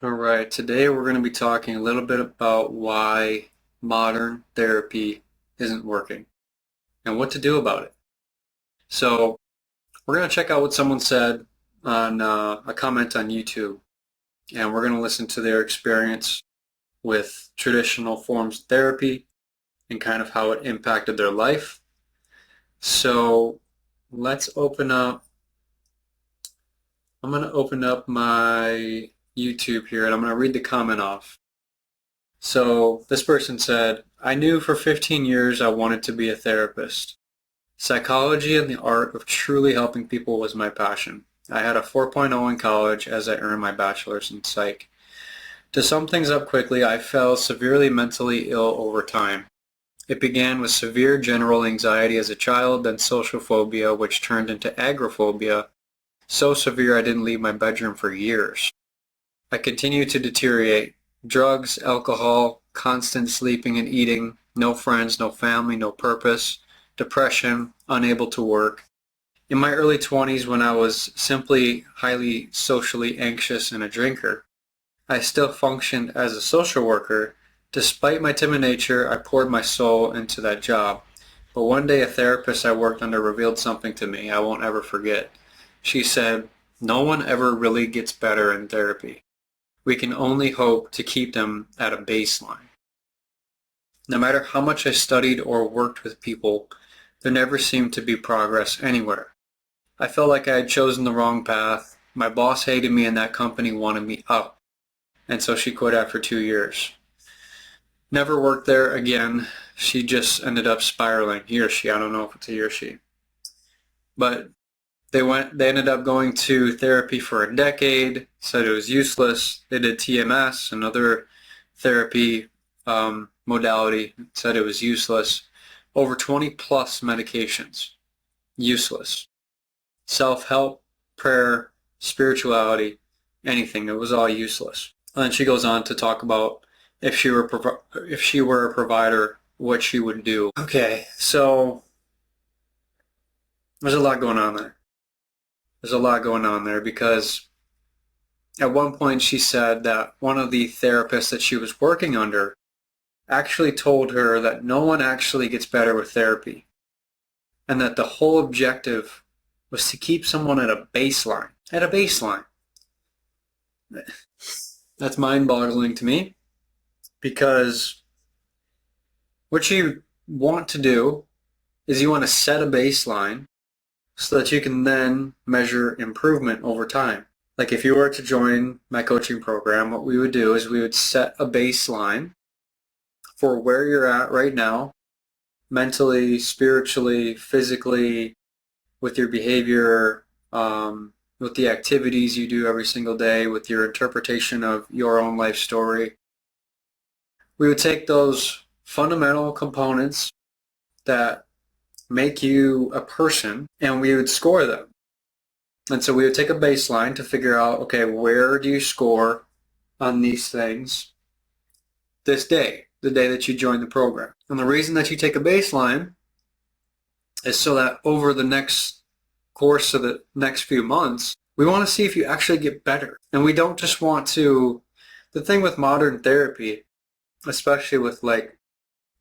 All right, today we're going to be talking a little bit about why modern therapy isn't working and what to do about it. So, we're going to check out what someone said on a comment on YouTube, and we're going to listen to their experience with traditional forms of therapy and kind of how it impacted their life. So, let's open up. I'm going to open up my YouTube here and I'm going to read the comment off. So this person said, I knew for 15 years I wanted to be a therapist. Psychology and the art of truly helping people was my passion. I had a 4.0 in college as I earned my bachelor's in psych. To sum things up quickly, I fell severely mentally ill over time. It began with severe general anxiety as a child, then social phobia, which turned into agoraphobia, so severe I didn't leave my bedroom for years. I continued to deteriorate. Drugs, alcohol, constant sleeping and eating, no friends, no family, no purpose, depression, unable to work. In my early 20s, when I was simply highly socially anxious and a drinker, I still functioned as a social worker. Despite my timid nature, I poured my soul into that job. But one day a therapist I worked under revealed something to me I won't ever forget. She said, no one ever really gets better in therapy. We can only hope to keep them at a baseline. No matter how much I studied or worked with people, there never seemed to be progress anywhere. I felt like I had chosen the wrong path. My boss hated me and that company wanted me out. And so she quit after 2 years. Never worked there again. She just ended up spiraling. He or she, I don't know if it's he or she. But they ended up going to therapy for a decade, said it was useless. They did TMS, another therapy modality, said it was useless. Over 20 plus medications, useless. Self-help, prayer, spirituality, anything, it was all useless. And then she goes on to talk about if she were a provider, what she would do. Okay, so there's a lot going on there. There's a lot going on there because at one point she said that one of the therapists that she was working under actually told her that no one actually gets better with therapy and that the whole objective was to keep someone at a baseline. At a baseline. That's mind-boggling to me because what you want to do is you want to set a baseline so that you can then measure improvement over time. Like if you were to join my coaching program, what we would do is we would set a baseline for where you're at right now, mentally, spiritually, physically, with your behavior, with the activities you do every single day, with your interpretation of your own life story. We would take those fundamental components that make you a person and we would score them. And so we would take a baseline to figure out, okay, where do you score on these things this day, the day that you join the program. And the reason that you take a baseline is so that over the next course of the next few months, we want to see if you actually get better. And we don't just want to, the thing with modern therapy, especially with like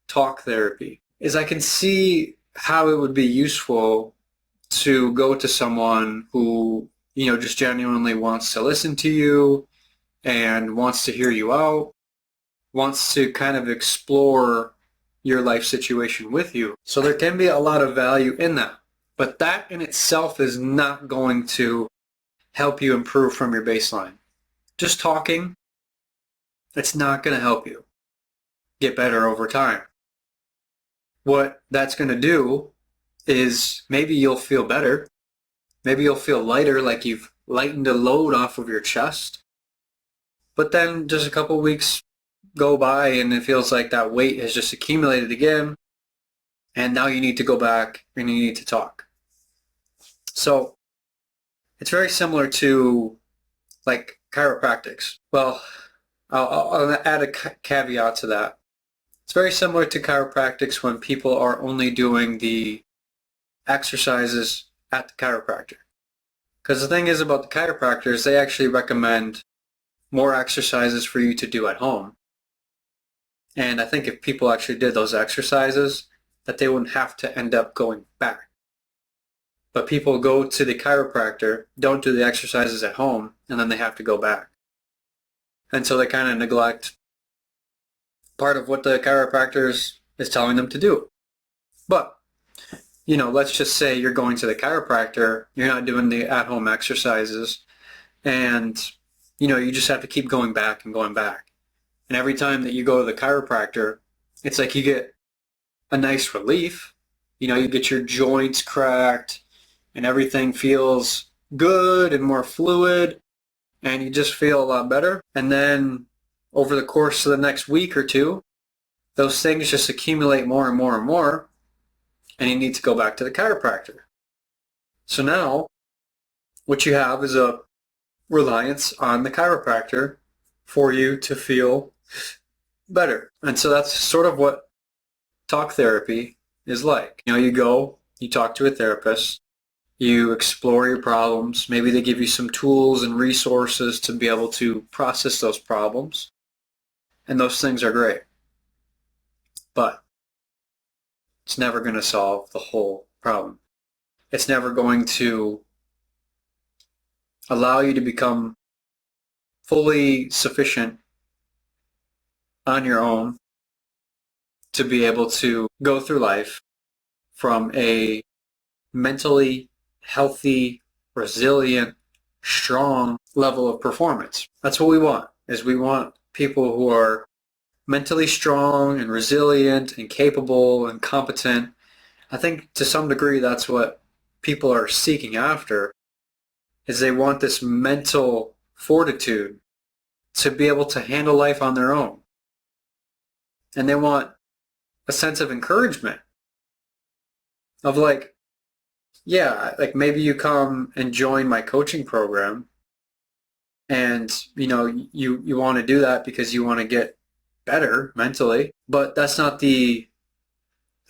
talk therapy, is I can see how it would be useful to go to someone who, just genuinely wants to listen to you and wants to hear you out, wants to kind of explore your life situation with you. So there can be a lot of value in that. But that in itself is not going to help you improve from your baseline. Just talking, it's not going to help you get better over time. What that's going to do is maybe you'll feel better. Maybe you'll feel lighter, like you've lightened a load off of your chest. But then just a couple weeks go by and it feels like that weight has just accumulated again. And now you need to go back and you need to talk. So it's very similar to like chiropractics. Well, I'll add a caveat to that. It's very similar to chiropractics when people are only doing the exercises at the chiropractor. Because the thing is about the chiropractors, they actually recommend more exercises for you to do at home. And I think if people actually did those exercises, that they wouldn't have to end up going back. But people go to the chiropractor, don't do the exercises at home, and then they have to go back. And so they kind of neglect part of what the chiropractor is telling them to do. But, let's just say you're going to the chiropractor, you're not doing the at-home exercises, and, you just have to keep going back and going back. And every time that you go to the chiropractor, it's like you get a nice relief. You get your joints cracked and everything feels good and more fluid and you just feel a lot better. And then over the course of the next week or two, those things just accumulate more and more and more and you need to go back to the chiropractor. So now what you have is a reliance on the chiropractor for you to feel better. And so that's sort of what talk therapy is like. You go, you talk to a therapist, you explore your problems. Maybe they give you some tools and resources to be able to process those problems. And those things are great. But it's never going to solve the whole problem. It's never going to allow you to become fully sufficient on your own to be able to go through life from a mentally healthy, resilient, strong level of performance. That's what we want, is we want people who are mentally strong and resilient and capable and competent. I think to some degree that's what people are seeking after, is they want this mental fortitude to be able to handle life on their own. And they want a sense of encouragement of like, yeah, like maybe you come and join my coaching program and, you want to do that because you want to get better mentally, but that's not the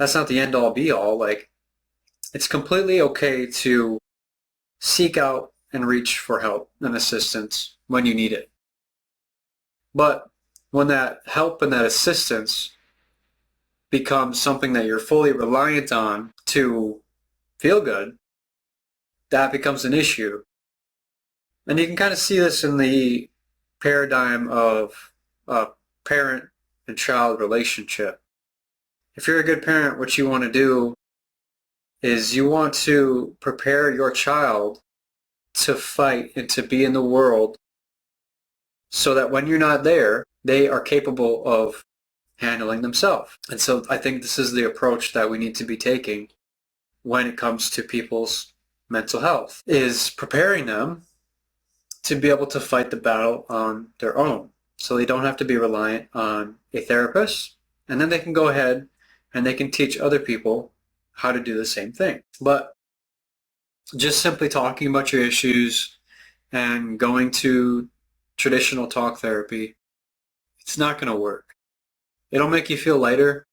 end all be all. Like, it's completely okay to seek out and reach for help and assistance when you need it. But when that help and that assistance becomes something that you're fully reliant on to feel good, that becomes an issue. And you can kind of see this in the paradigm of a parent and child relationship. If you're a good parent, what you want to do is you want to prepare your child to fight and to be in the world so that when you're not there, they are capable of handling themselves. And so I think this is the approach that we need to be taking when it comes to people's mental health, is preparing them to be able to fight the battle on their own. So they don't have to be reliant on a therapist, and then they can go ahead and they can teach other people how to do the same thing. But just simply talking about your issues and going to traditional talk therapy, it's not going to work. It'll make you feel lighter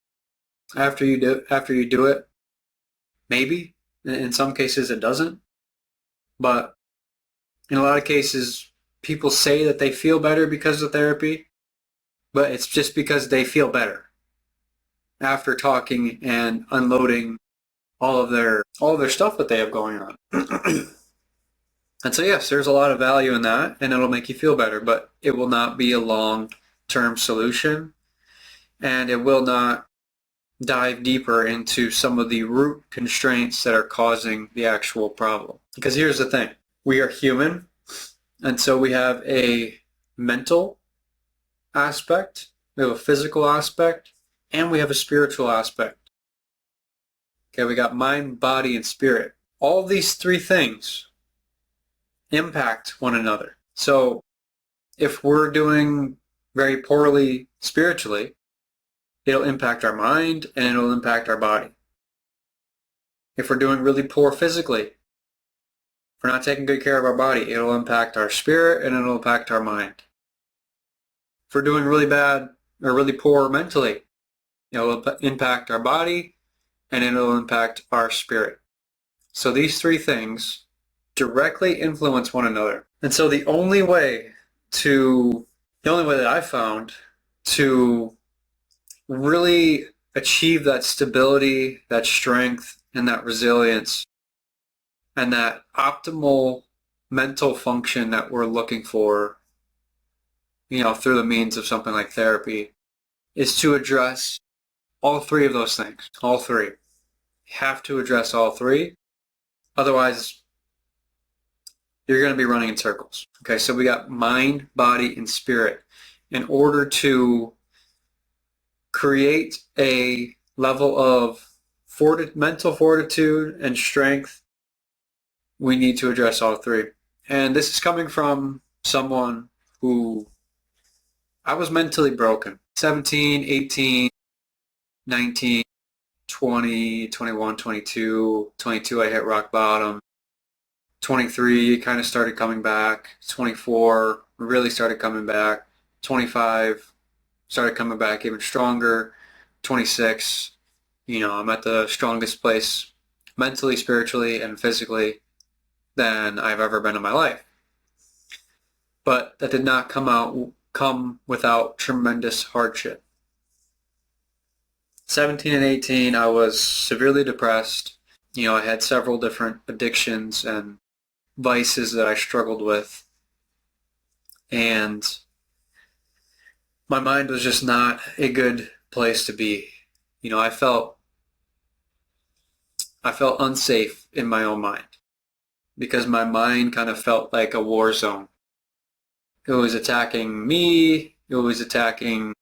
after you do it. Maybe. In some cases it doesn't. But in a lot of cases, people say that they feel better because of therapy, but it's just because they feel better after talking and unloading all of their stuff that they have going on. And so yes, there's a lot of value in that, and it'll make you feel better, but it will not be a long-term solution, and it will not dive deeper into some of the root constraints that are causing the actual problem. Because here's the thing, we are human, and so we have a mental aspect, we have a physical aspect, and we have a spiritual aspect. Okay, we got mind, body, and spirit. All of these three things impact one another. So if we're doing very poorly spiritually, it'll impact our mind and it'll impact our body. If we're doing really poor physically, if we're not taking good care of our body, it'll impact our spirit and it'll impact our mind. If we're doing really bad or really poor mentally, it'll impact our body and it'll impact our spirit. So these three things directly influence one another. And so the only way the only way that I found to really achieve that stability, that strength, and that resilience, and that optimal mental function that we're looking for, through the means of something like therapy, is to address all three of those things. All three. You have to address all three. Otherwise, you're going to be running in circles. Okay, so we got mind, body, and spirit. In order to create a level of mental fortitude and strength, we need to address all three. And this is coming from someone who I was mentally broken. 17, 18, 19, 20, 21, 22. 22, I hit rock bottom. 23, kind of started coming back. 24, really started coming back. 25, started coming back even stronger. 26, I'm at the strongest place mentally, spiritually, and physically than I've ever been in my life. But that did not come without tremendous hardship. 17 and 18, I was severely depressed. I had several different addictions and vices that I struggled with. And my mind was just not a good place to be. I felt unsafe in my own mind because my mind kind of felt like a war zone. It was attacking me. It was attacking,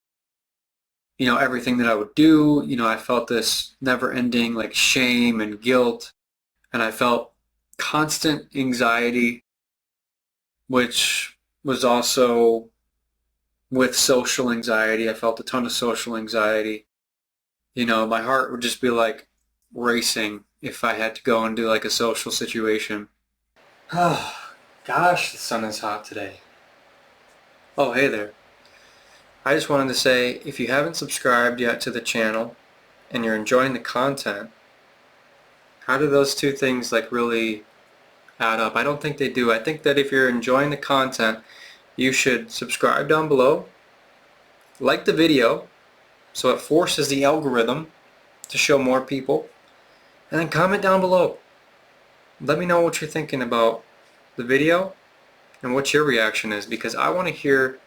everything that I would do. I felt this never-ending like shame and guilt, and I felt constant anxiety, which was also with social anxiety. I felt a ton of social anxiety. My heart would just be like racing if I had to go and do like a social situation. Oh, gosh, the sun is hot today. Oh, hey there. I just wanted to say, if you haven't subscribed yet to the channel and you're enjoying the content, how do those two things like really add up? I don't think they do. I think that if you're enjoying the content, you should subscribe down below, like the video, so it forces the algorithm to show more people, and then comment down below. Let me know what you're thinking about the video and what your reaction is, because I want to hear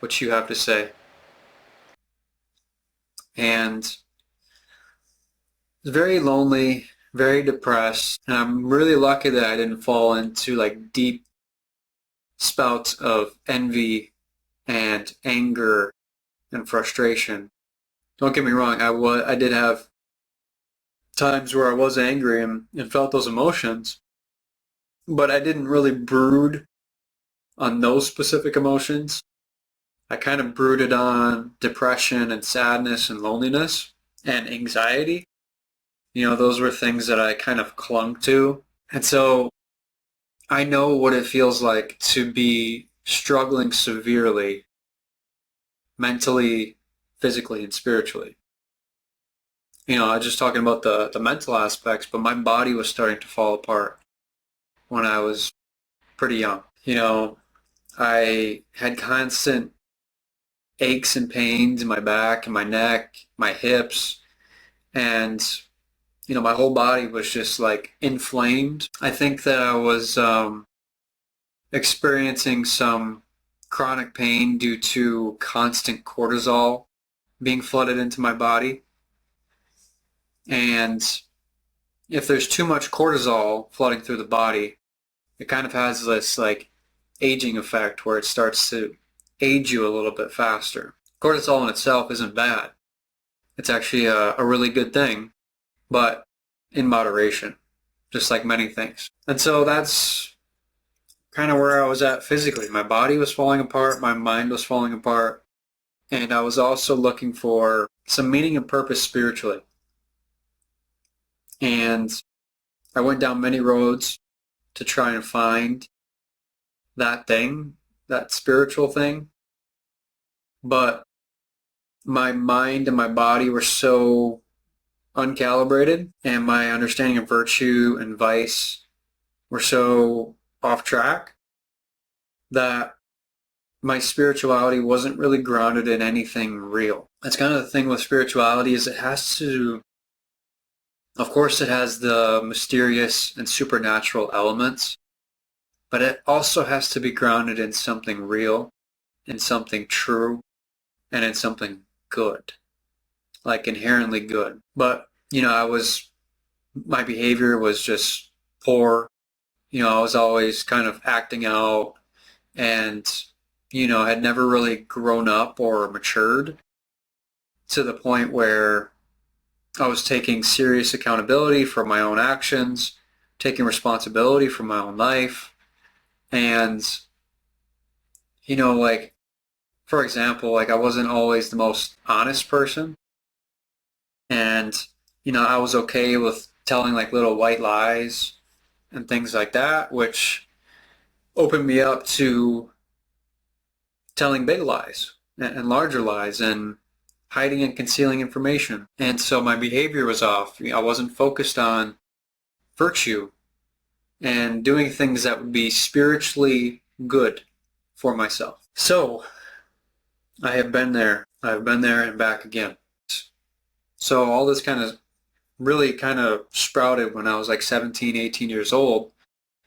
what you have to say. And it's very lonely, very depressed, and I'm really lucky that I didn't fall into like deep spouts of envy and anger and frustration. Don't get me wrong, I did have times where I was angry and felt those emotions, but I didn't really brood on those specific emotions. I kind of brooded on depression and sadness and loneliness and anxiety. Those were things that I kind of clung to. And so I know what it feels like to be struggling severely, mentally, physically, and spiritually. I was just talking about the mental aspects, but my body was starting to fall apart when I was pretty young. I had constant aches and pains in my back and my neck, my hips, and my whole body was just like inflamed. I think that I was experiencing some chronic pain due to constant cortisol being flooded into my body. And if there's too much cortisol flooding through the body, it kind of has this like aging effect where it starts to age you a little bit faster. Cortisol in itself isn't bad. It's actually a really good thing, but in moderation, just like many things. And so that's kind of where I was at physically. My body was falling apart, my mind was falling apart, and I was also looking for some meaning and purpose spiritually. And I went down many roads to try and find that thing, that spiritual thing. But my mind and my body were so uncalibrated, and my understanding of virtue and vice were so off track that my spirituality wasn't really grounded in anything real. That's kind of the thing with spirituality, is it has to, of course it has the mysterious and supernatural elements, but it also has to be grounded in something real, in something true, and in something good, like inherently good. But, my behavior was just poor. I was always kind of acting out and, had never really grown up or matured to the point where I was taking serious accountability for my own actions, taking responsibility for my own life. And, like, for example, like I wasn't always the most honest person. And, I was okay with telling like little white lies and things like that, which opened me up to telling big lies and larger lies and hiding and concealing information. And so my behavior was off. I wasn't focused on virtue and doing things that would be spiritually good for myself. So I have been there. I've been there and back again. So all this really sprouted when I was like 17, 18 years old.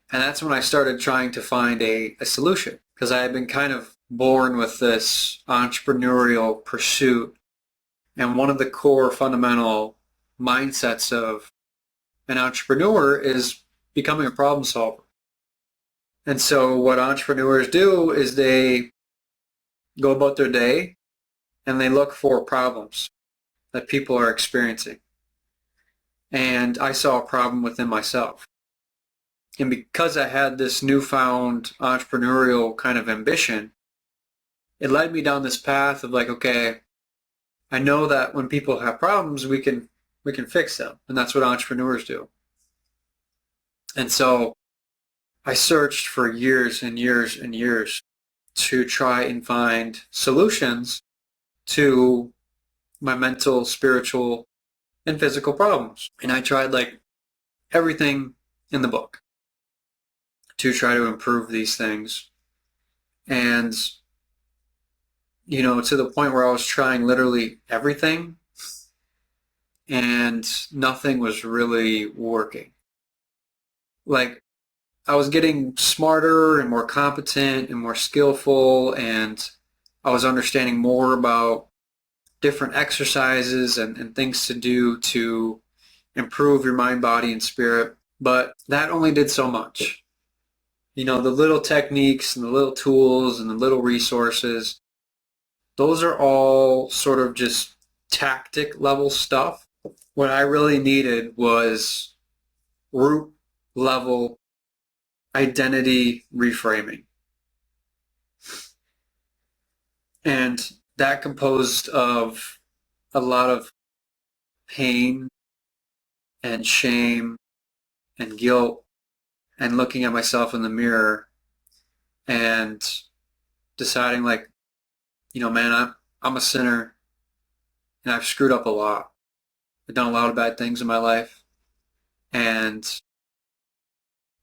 And that's when I started trying to find a solution, because I had been kind of born with this entrepreneurial pursuit. And one of the core fundamental mindsets of an entrepreneur is becoming a problem solver. And so what entrepreneurs do is they go about their day and they look for problems that people are experiencing. And I saw a problem within myself. And because I had this newfound entrepreneurial kind of ambition, it led me down this path of like, okay, I know that when people have problems, we can fix them. And that's what entrepreneurs do. And so I searched for years and years and years to try and find solutions to my mental, spiritual, and physical problems. And I tried like everything in the book to try to improve these things. And, to the point where I was trying literally everything and nothing was really working. Like, I was getting smarter and more competent and more skillful, and I was understanding more about different exercises and things to do to improve your mind, body, and spirit. But that only did so much. The little techniques and the little tools and the little resources, those are all sort of just tactic level stuff. What I really needed was root level identity reframing. And that composed of a lot of pain and shame and guilt and looking at myself in the mirror and deciding like, man, I'm a sinner and I've screwed up a lot. I've done a lot of bad things in my life, and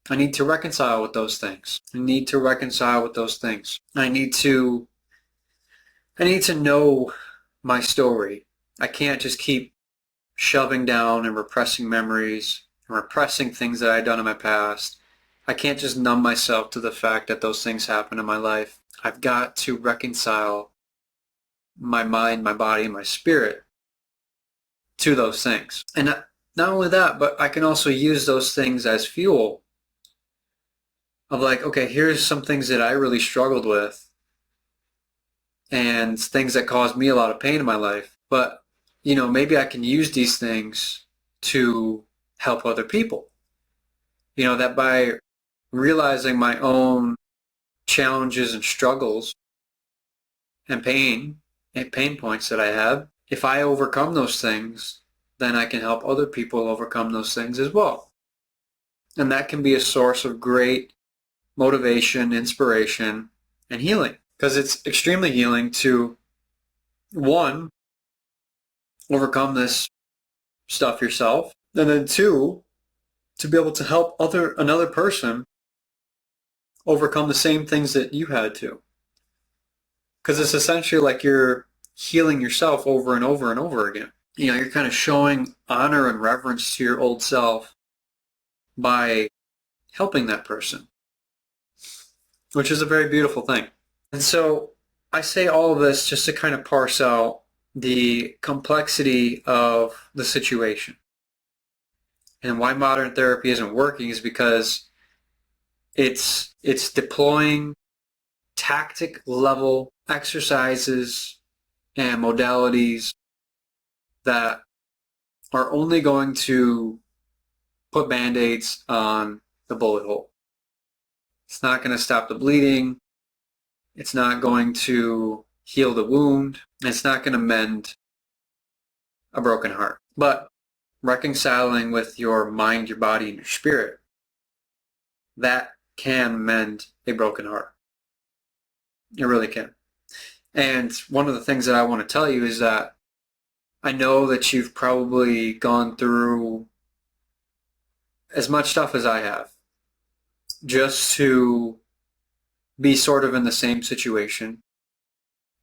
I need to reconcile with those things. I need to know my story. I can't just keep shoving down and repressing memories and repressing things that I've done in my past. I can't just numb myself to the fact that those things happened in my life. I've got to reconcile my mind, my body, and my spirit to those things. And not only that, but I can also use those things as fuel of like, okay, here's some things that I really struggled with and things that caused me a lot of pain in my life. But, maybe I can use these things to help other people. That by realizing my own challenges and struggles and pain points that I have, if I overcome those things, then I can help other people overcome those things as well. And that can be a source of great motivation, inspiration, and healing. Because it's extremely healing to, one, overcome this stuff yourself, and then two, to be able to help another person overcome the same things that you had to. Because it's essentially like you're healing yourself over and over and over again. You're kind of showing honor and reverence to your old self by helping that person, which is a very beautiful thing. And so I say all of this just to kind of parse out the complexity of the situation. And why modern therapy isn't working is because it's deploying tactic level exercises and modalities that are only going to put band-aids on the bullet hole. It's not going to stop the bleeding. It's not going to heal the wound. It's not going to mend a broken heart. But reconciling with your mind, your body, and your spirit, that can mend a broken heart. It really can. And one of the things that I want to tell you is that I know that you've probably gone through as much stuff as I have just to be sort of in the same situation,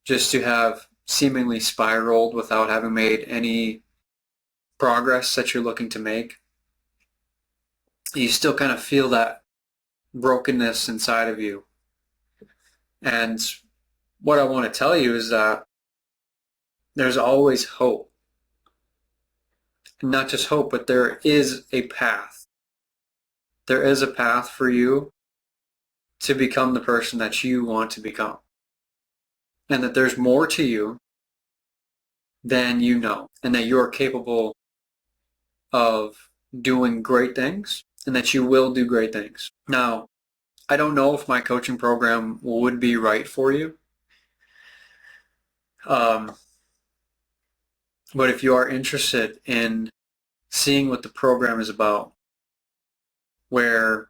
just to have seemingly spiraled without having made any progress that you're looking to make. You still kind of feel that brokenness inside of you. And what I want to tell you is that there's always hope. And not just hope, but there is a path. There is a path for you to become the person that you want to become. And that there's more to you than you know. And that you're capable of doing great things. And that you will do great things. Now, I don't know if my coaching program would be right for you. But if you are interested in seeing what the program is about, where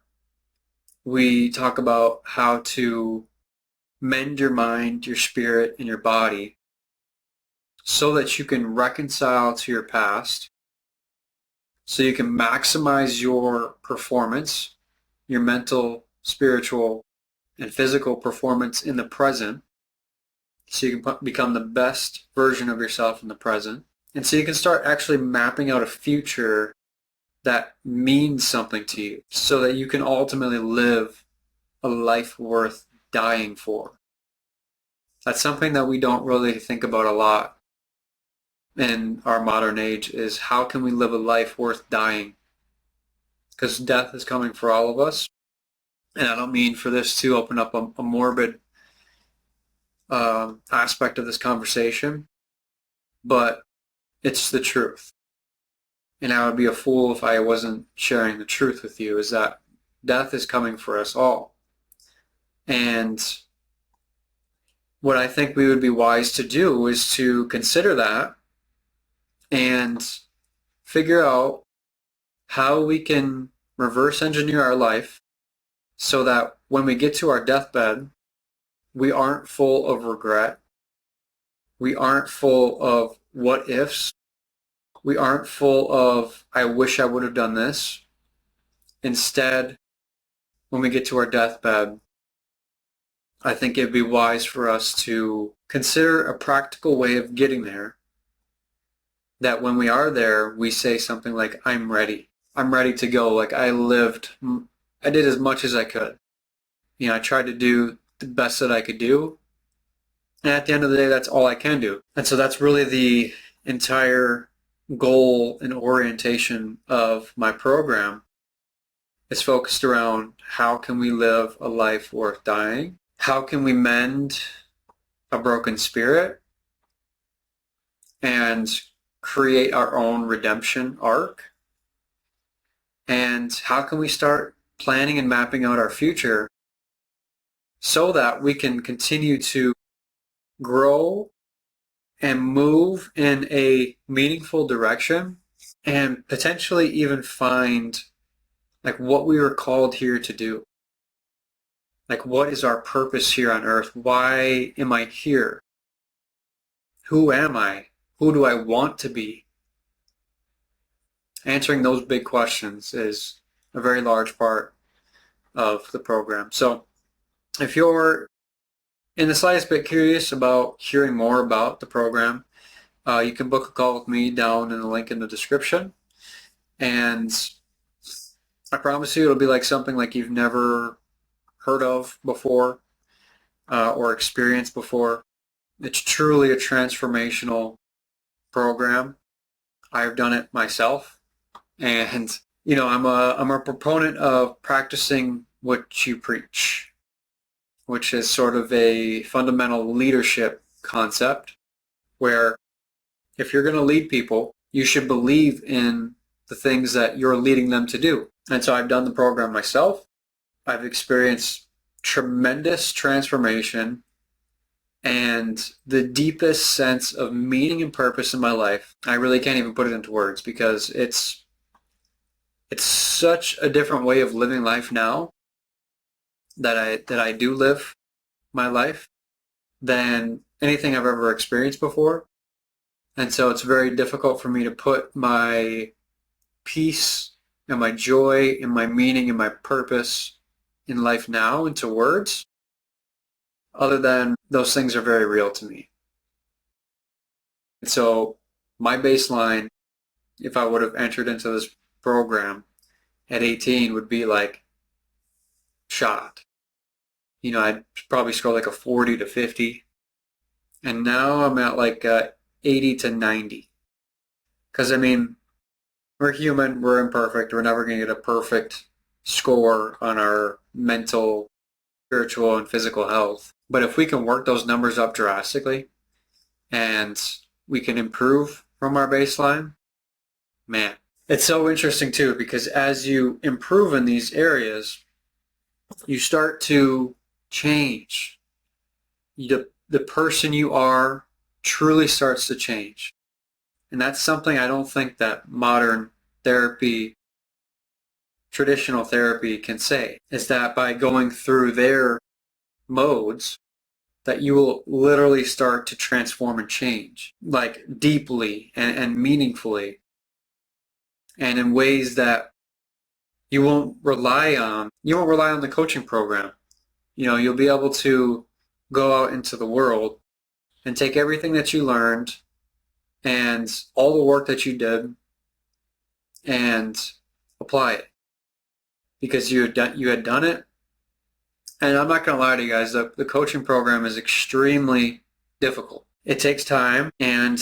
we talk about how to mend your mind, your spirit, and your body so that you can reconcile to your past, so you can maximize your performance, your mental, spiritual, and physical performance in the present, so you can become the best version of yourself in the present, and so you can start actually mapping out a future that means something to you so that you can ultimately live a life worth dying for. That's something that we don't really think about a lot in our modern age, is how can we live a life worth dying? Because death is coming for all of us. And I don't mean for this to open up a morbid aspect of this conversation, but it's the truth. And I would be a fool if I wasn't sharing the truth with you, is that death is coming for us all. And what I think we would be wise to do is to consider that and figure out how we can reverse engineer our life so that when we get to our deathbed, we aren't full of regret. We aren't full of what ifs. We aren't full of, I wish I would have done this. Instead, when we get to our deathbed, I think it'd be wise for us to consider a practical way of getting there, that when we are there, we say something like, I'm ready. I'm ready to go. Like, I did as much as I could. I tried to do the best that I could do. And at the end of the day, that's all I can do. And so that's really the entire goal and orientation of my program. It's focused around how can we live a life worth dying? How can we mend a broken spirit and create our own redemption arc? And how can we start planning and mapping out our future so that we can continue to grow and move in a meaningful direction and potentially even find like what we were called here to do? Like, what is our purpose here on earth? Why am I here? Who am I? Who do I want to be? Answering those big questions is a very large part of the program. So if you're in the slightest bit curious about hearing more about the program, you can book a call with me down in the link in the description. And I promise you it'll be like something like you've never heard of before or experienced before. It's truly a transformational program. I've done it myself, and I'm a proponent of practicing what you preach, which is sort of a fundamental leadership concept where if you're going to lead people, you should believe in the things that you're leading them to do. And so I've done the program myself. I've experienced tremendous transformation and the deepest sense of meaning and purpose in my life. I really can't even put it into words because it's such a different way of living life now that I do live my life than anything I've ever experienced before. And so it's very difficult for me to put my peace and my joy and my meaning and my purpose in life now into words, other than those things are very real to me. And so my baseline, if I would have entered into this program at 18, would be like shot. I'd probably score like a 40 to 50. And now I'm at like 80 to 90. Because, we're human, we're imperfect, we're never going to get a perfect score on our mental, spiritual, and physical health. But if we can work those numbers up drastically and we can improve from our baseline, man. It's so interesting too, because as you improve in these areas, you start to change. The person you are truly starts to change. And that's something I don't think that modern therapy, traditional therapy can say, is that by going through their modes, that you will literally start to transform and change, like deeply and meaningfully, and in ways that you won't rely on the coaching program. You'll be able to go out into the world and take everything that you learned and all the work that you did and apply it because you had done it. And I'm not going to lie to you guys, the coaching program is extremely difficult. It takes time and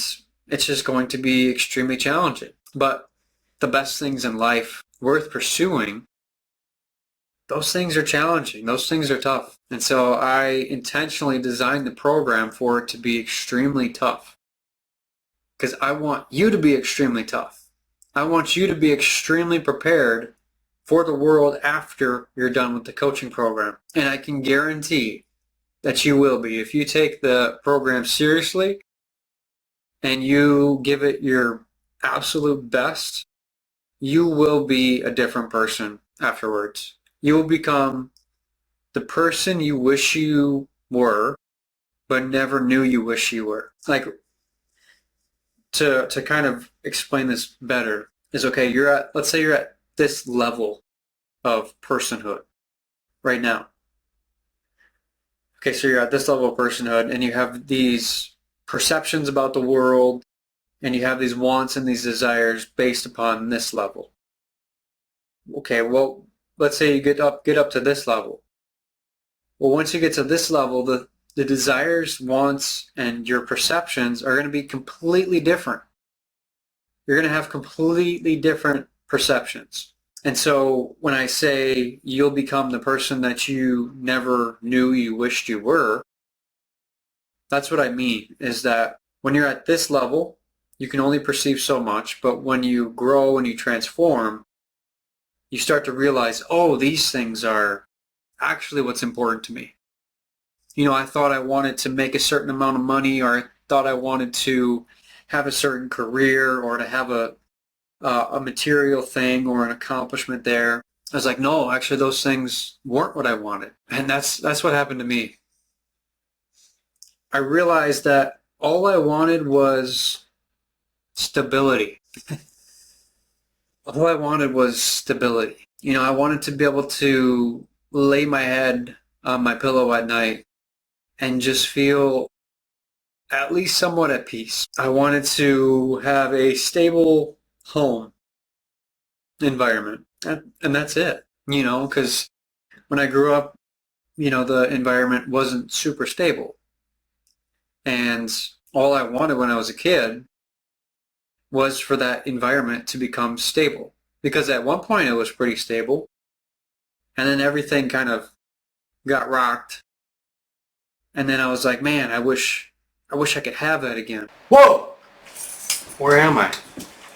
it's just going to be extremely challenging. But the best things in life worth pursuing, those things are challenging. Those things are tough. And so I intentionally designed the program for it to be extremely tough because I want you to be extremely tough. I want you to be extremely prepared for the world after you're done with the coaching program. And I can guarantee that you will be. If you take the program seriously and you give it your absolute best, you will be a different person afterwards. You will become the person you wish you were, but never knew you wish you were. Like, to kind of explain this better is, okay, let's say you're at this level of personhood right now. Okay, so you're at this level of personhood and you have these perceptions about the world and you have these wants and these desires based upon this level. Okay, well, let's say you get up to this level. Well, once you get to this level, the desires, wants, and your perceptions are going to be completely different. You're going to have completely different perceptions. And so when I say you'll become the person that you never knew you wished you were, that's what I mean, is that when you're at this level, you can only perceive so much, but when you grow and you transform, you start to realize, oh, these things are actually what's important to me. I thought I wanted to make a certain amount of money, or I thought I wanted to have a certain career, or to have a material thing or an accomplishment there. I was like, no, actually those things weren't what I wanted. And that's what happened to me. I realized that all I wanted was stability. All I wanted was stability. I wanted to be able to lay my head on my pillow at night and just feel at least somewhat at peace. I wanted to have a stable home environment, and that's it. Because when I grew up, the environment wasn't super stable. And all I wanted when I was a kid was for that environment to become stable. Because at one point it was pretty stable, and then everything kind of got rocked. And then I was like, man, I wish I could have that again. Whoa! Where am I?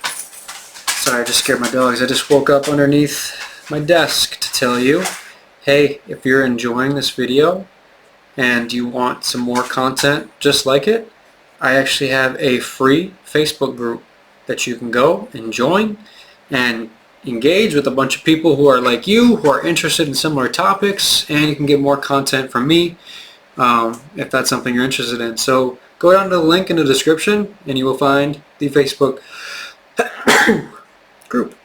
Sorry, I just scared my dogs. I just woke up underneath my desk to tell you, hey, if you're enjoying this video and you want some more content just like it, I actually have a free Facebook group that you can go and join and engage with a bunch of people who are like you, who are interested in similar topics, and you can get more content from me if that's something you're interested in. So go down to the link in the description and you will find the Facebook group.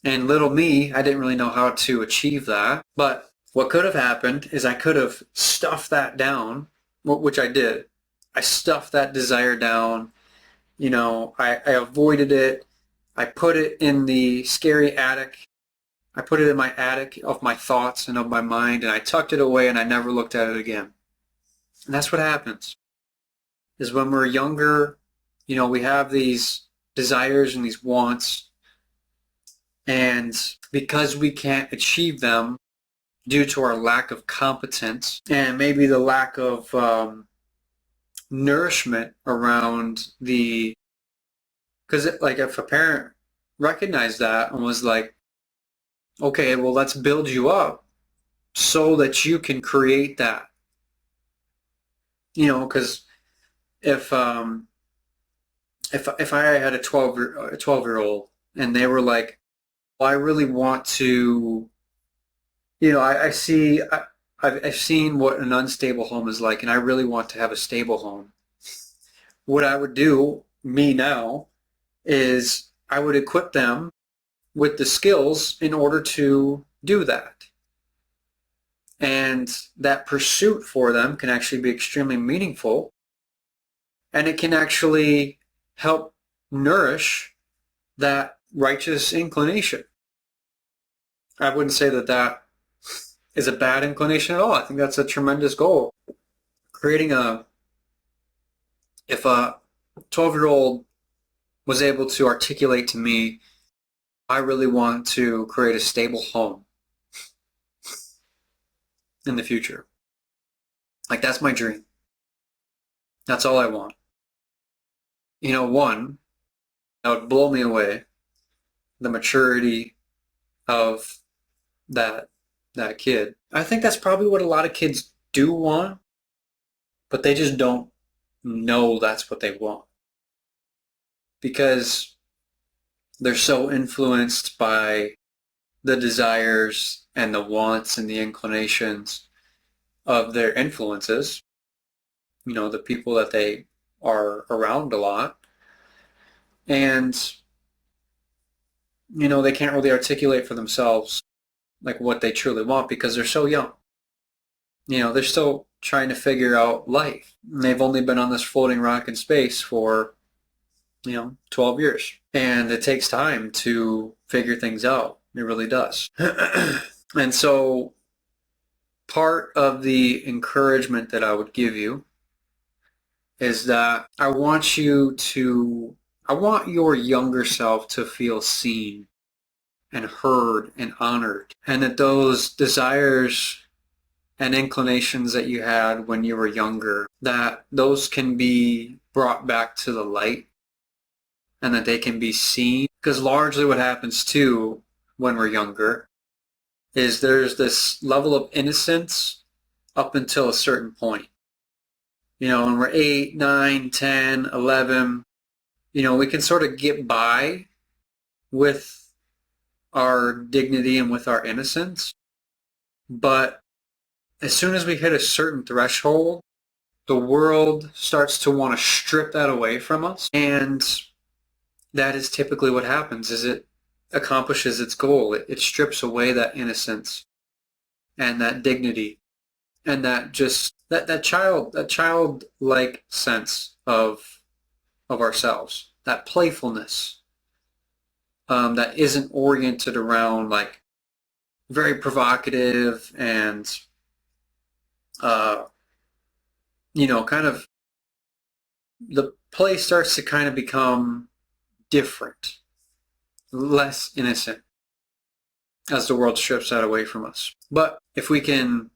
And little me, I didn't really know how to achieve that, but what could have happened is I could have stuffed that down, which I did. I stuffed that desire down. I avoided it. I put it in the scary attic. I put it in my attic of my thoughts and of my mind, and I tucked it away, and I never looked at it again. And that's what happens, is when we're younger, we have these desires and these wants, and because we can't achieve them due to our lack of competence and maybe the lack of nourishment around because like if a parent recognized that and was like, okay, well, let's build you up so that you can create that, because if I had a 12-year-old and they were like, well, I really want to, I've seen what an unstable home is like, and I really want to have a stable home. What I would do, me now, is I would equip them with the skills in order to do that. And that pursuit for them can actually be extremely meaningful, and it can actually help nourish that righteous inclination. I wouldn't say that is a bad inclination at all. I think that's a tremendous goal. If a 12-year-old was able to articulate to me, I really want to create a stable home in the future. Like, that's my dream. That's all I want. One, that would blow me away, the maturity of that kid. I think that's probably what a lot of kids do want, but they just don't know that's what they want, because they're so influenced by the desires and the wants and the inclinations of their influences, the people that they are around a lot. And, they can't really articulate for themselves like what they truly want because they're so young. They're still trying to figure out life. And they've only been on this floating rock in space for, 12 years. And it takes time to figure things out. It really does. And so part of the encouragement that I would give you is that I want your younger self to feel seen and heard and honored, and that those desires and inclinations that you had when you were younger, that those can be brought back to the light and that they can be seen. Because largely what happens too when we're younger is there's this level of innocence up until a certain point. When we're 8, 9, 10, 11, we can sort of get by with our dignity and with our innocence. But as soon as we hit a certain threshold, the world starts to want to strip that away from us. And that is typically what happens, is it accomplishes its goal. It strips away that innocence and that dignity And that just that childlike sense of ourselves, that playfulness, that isn't oriented around like very provocative and uh, kind of the play starts to kind of become different, less innocent as the world strips that away from us. But if we can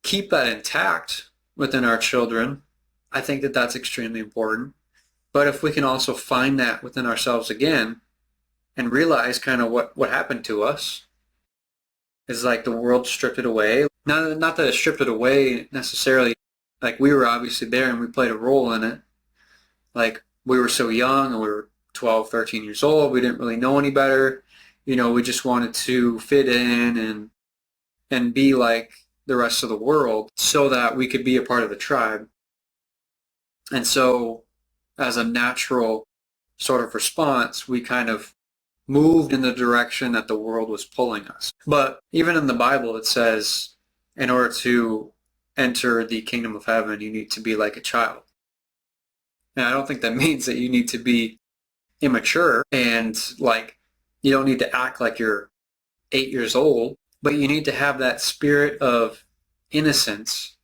keep that intact within our children, I think that that's extremely important. But if we can also find that within ourselves again and realize kind of what happened to us is like the world stripped it away. Not that it stripped it away necessarily. Like we were obviously there and we played a role in it. Like we were so young and we were 12, 13 years old. We didn't really know any better. We just wanted to fit in and be like the rest of the world so that we could be a part of the tribe. And so as a natural sort of response, we kind of moved in the direction that the world was pulling us. But even in the Bible, it says in order to enter the kingdom of heaven, you need to be like a child. And I don't think that means that you need to be immature and like you don't need to act like you're 8 years old, but you need to have that spirit of innocence.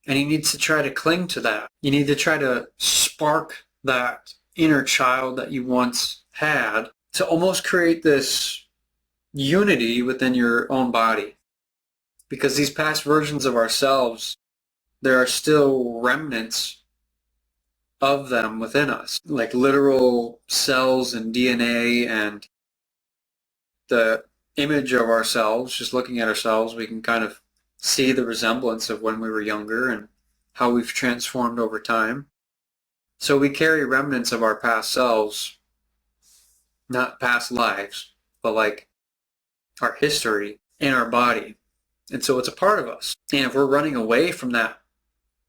And you need to try to cling to that. You need to try to spark that inner child that you once had to almost create this unity within your own body. Because these past versions of ourselves, there are still remnants of them within us, like literal cells and DNA and the image of ourselves. Just looking at ourselves, we can kind of see the resemblance of when we were younger and how we've transformed over time. So we carry remnants of our past selves, not past lives, but like our history in our body. And so it's a part of us. And if we're running away from that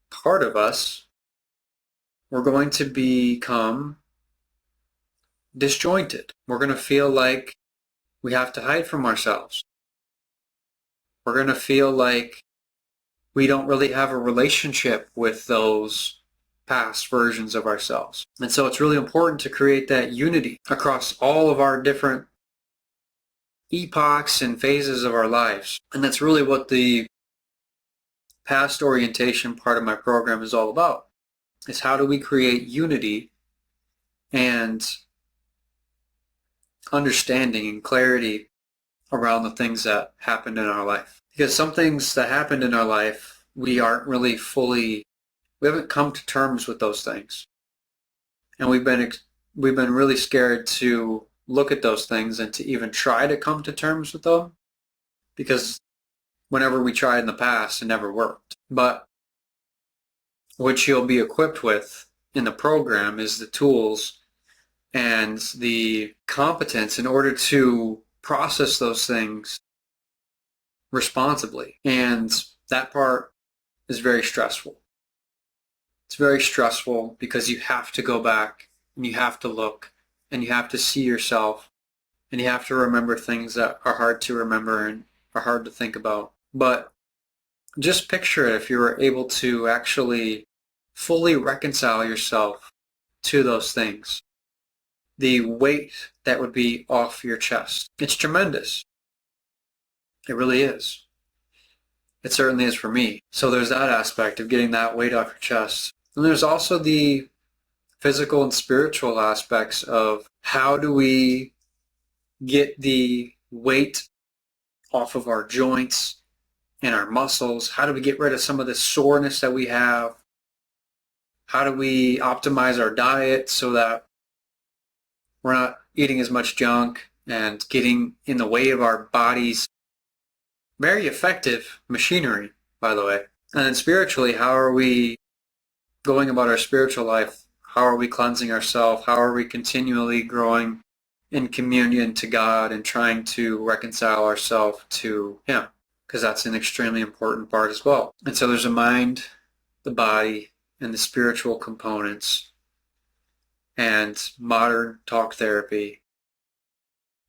part of us, we're going to become disjointed. We're going to feel like we have to hide from ourselves. We're going to feel like we don't really have a relationship with those past versions of ourselves. And so it's really important to create that unity across all of our different epochs and phases of our lives. And that's really what the past orientation part of my program is all about, is how do we create unity and understanding and clarity around the things that happened in our life. Because some things that happened in our life, we haven't come to terms with those things. And we've been really scared to look at those things and to even try to come to terms with them, because whenever we tried in the past, it never worked. But what you'll be equipped with in the program is the tools and the competence in order to process those things responsibly. And that part is very stressful. It's very stressful because you have to go back and you have to look and you have to see yourself and you have to remember things that are hard to remember and are hard to think about. But just picture it if you were able to actually fully reconcile yourself to those things. The weight that would be off your chest. It's tremendous. It really is. It certainly is for me. So there's that aspect of getting that weight off your chest. And there's also the physical and spiritual aspects of how do we get the weight off of our joints and our muscles? How do we get rid of some of the soreness that we have? How do we optimize our diet so that we're not eating as much junk and getting in the way of our body's very effective machinery, by the way? And then spiritually, how are we going about our spiritual life? How are we cleansing ourselves? How are we continually growing in communion to God and trying to reconcile ourselves to Him? Because that's an extremely important part as well. And so there's a mind, the body, and the spiritual components. And modern talk therapy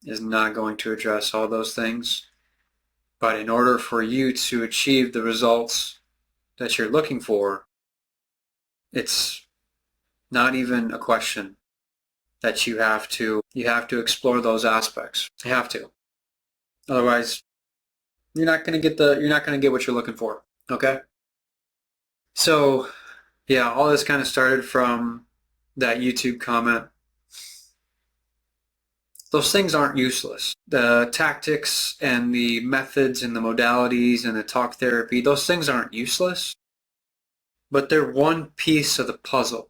is not going to address all those things. But in order for you to achieve the results that you're looking for, it's not even a question that you have to explore those aspects. You have to. Otherwise, you're not going to get what you're looking for. Okay? So, yeah, all this kind of started from that YouTube comment. Those things aren't useless. The tactics and the methods and the modalities and the talk therapy, those things aren't useless, but they're one piece of the puzzle.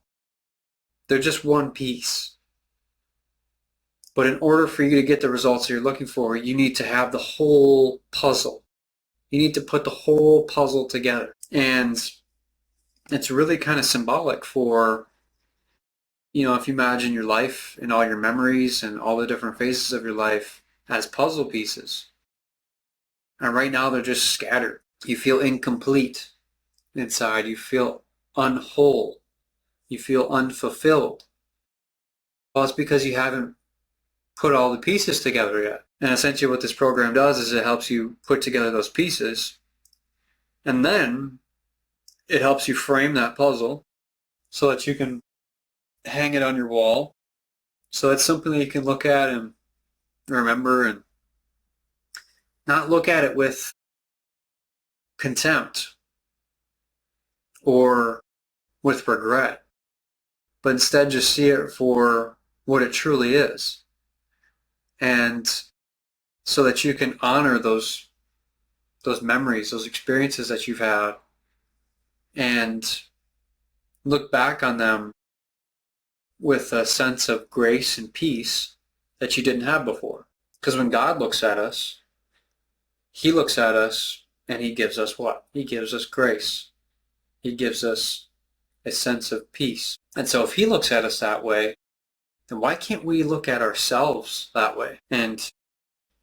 They're just one piece. But in order for you to get the results you're looking for, you need to have the whole puzzle. You need to put the whole puzzle together. And it's really kind of symbolic for, if you imagine your life and all your memories and all the different phases of your life as puzzle pieces. And right now they're just scattered. You feel incomplete inside. You feel unwhole. You feel unfulfilled. Well, it's because you haven't put all the pieces together yet. And essentially what this program does is it helps you put together those pieces, and then it helps you frame that puzzle so that you can hang it on your wall, so that's something that you can look at and remember, and not look at it with contempt or with regret, but instead just see it for what it truly is. And so that you can honor those memories, those experiences that you've had, and look back on them with a sense of grace and peace that you didn't have before. Because when God looks at us, He looks at us and He gives us what? He gives us grace. He gives us a sense of peace. And so if He looks at us that way, then why can't we look at ourselves that way? And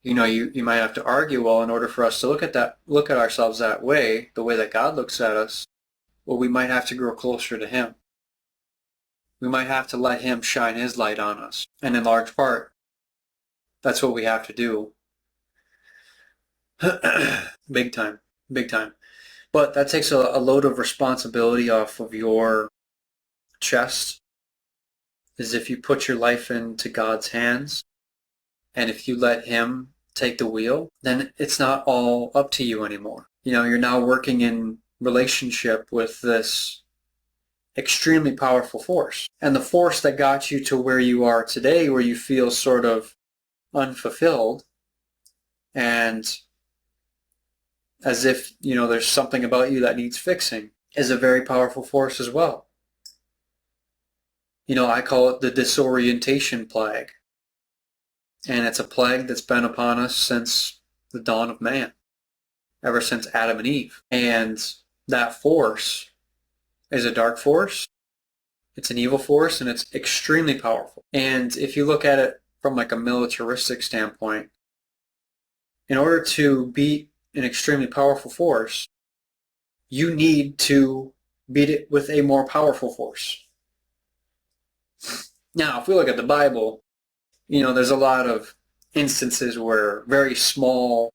you might have to argue, well, in order for us to look at ourselves that way, the way that God looks at us, well, we might have to grow closer to Him. We might have to let Him shine His light on us. And in large part, that's what we have to do. Big time. Big time. But that takes a load of responsibility off of your chest, is if you put your life into God's hands, and if you let Him take the wheel, then it's not all up to you anymore. You're now working in relationship with this extremely powerful force. And the force that got you to where you are today, where you feel sort of unfulfilled and as if, there's something about you that needs fixing, is a very powerful force as well. I call it the disorientation plague. And it's a plague that's been upon us since the dawn of man, ever since Adam and Eve. And that force is a dark force. It's an evil force, and it's extremely powerful. And if you look at it from like a militaristic standpoint, in order to beat an extremely powerful force, you need to beat it with a more powerful force. Now, if we look at the Bible, there's a lot of instances where very small,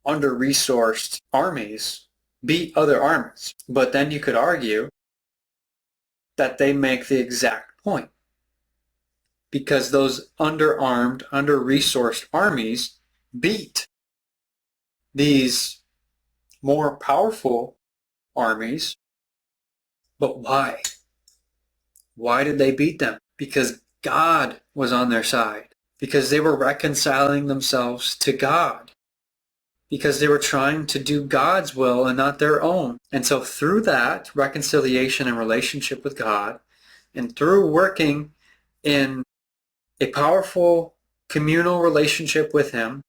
under-resourced armies beat other armies. But then you could argue that they make the exact point, because those underarmed, under-resourced armies beat these more powerful armies. But why? Why did they beat them? Because God was on their side. Because they were reconciling themselves to God. Because they were trying to do God's will and not their own. And so through that reconciliation and relationship with God, and through working in a powerful communal relationship with Him,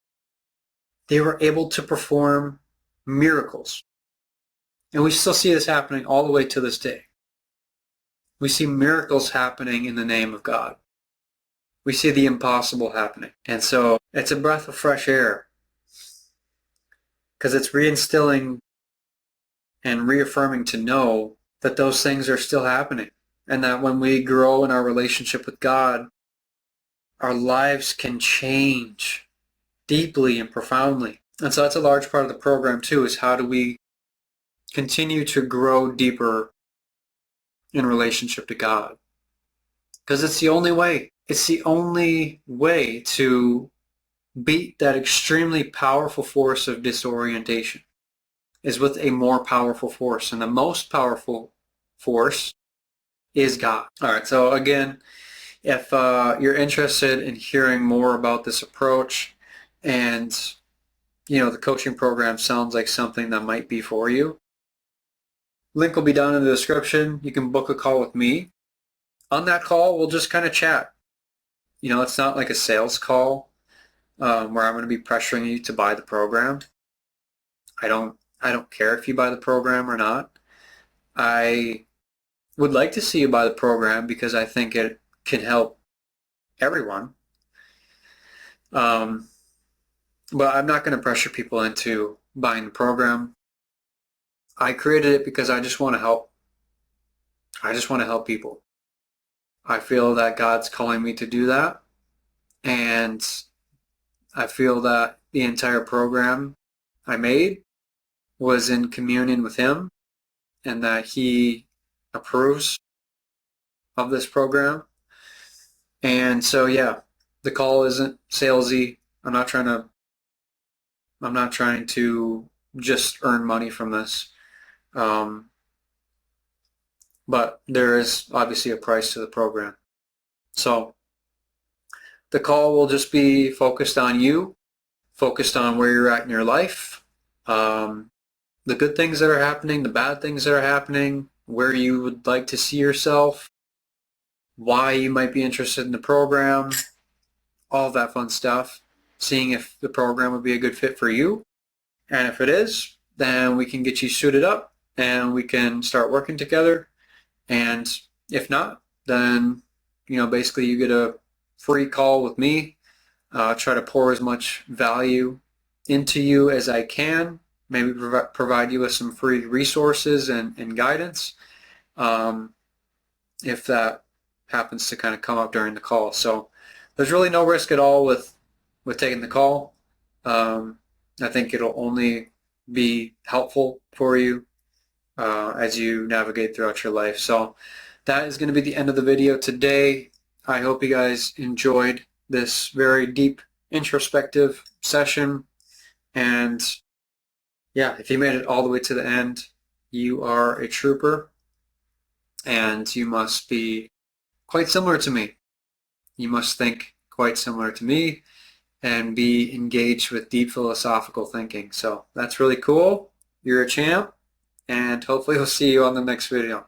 they were able to perform miracles. And we still see this happening all the way to this day. We see miracles happening in the name of God. We see the impossible happening. And so it's a breath of fresh air, because it's reinstilling and reaffirming to know that those things are still happening, and that when we grow in our relationship with God, our lives can change deeply and profoundly. And so that's a large part of the program too, is how do we continue to grow deeper in relationship to God? Because it's the only way. It's the only way to beat that extremely powerful force of disorientation, is with a more powerful force. And the most powerful force is God. All right, so again, if you're interested in hearing more about this approach, and the coaching program sounds like something that might be for you, link will be down in the description. You can book a call with me. On that call, we'll just kind of chat. It's not like a sales call where I'm going to be pressuring you to buy the program. I don't care if you buy the program or not. I would like to see you buy the program because I think it can help everyone. But I'm not going to pressure people into buying the program. I created it because I just want to help. I just want to help people. I feel that God's calling me to do that. And I feel that the entire program I made was in communion with Him, and that He approves of this program. And so, yeah, the call isn't salesy. I'm not trying to just earn money from this. But there is obviously a price to the program. So the call will just be focused on you, focused on where you're at in your life, the good things that are happening, the bad things that are happening, where you would like to see yourself, why you might be interested in the program, all of that fun stuff, seeing if the program would be a good fit for you. And if it is, then we can get you suited up and we can start working together. And if not, then, basically you get a free call with me. Try to pour as much value into you as I can. Maybe provide you with some free resources and guidance if that happens to kind of come up during the call. So there's really no risk at all with taking the call. I think it'll only be helpful for you as you navigate throughout your life. So that is going to be the end of the video today. I hope you guys enjoyed this very deep introspective session. And yeah, if you made it all the way to the end, you are a trooper, and you must be quite similar to me. You must think quite similar to me and be engaged with deep philosophical thinking. So that's really cool. You're a champ, and hopefully we'll see you on the next video.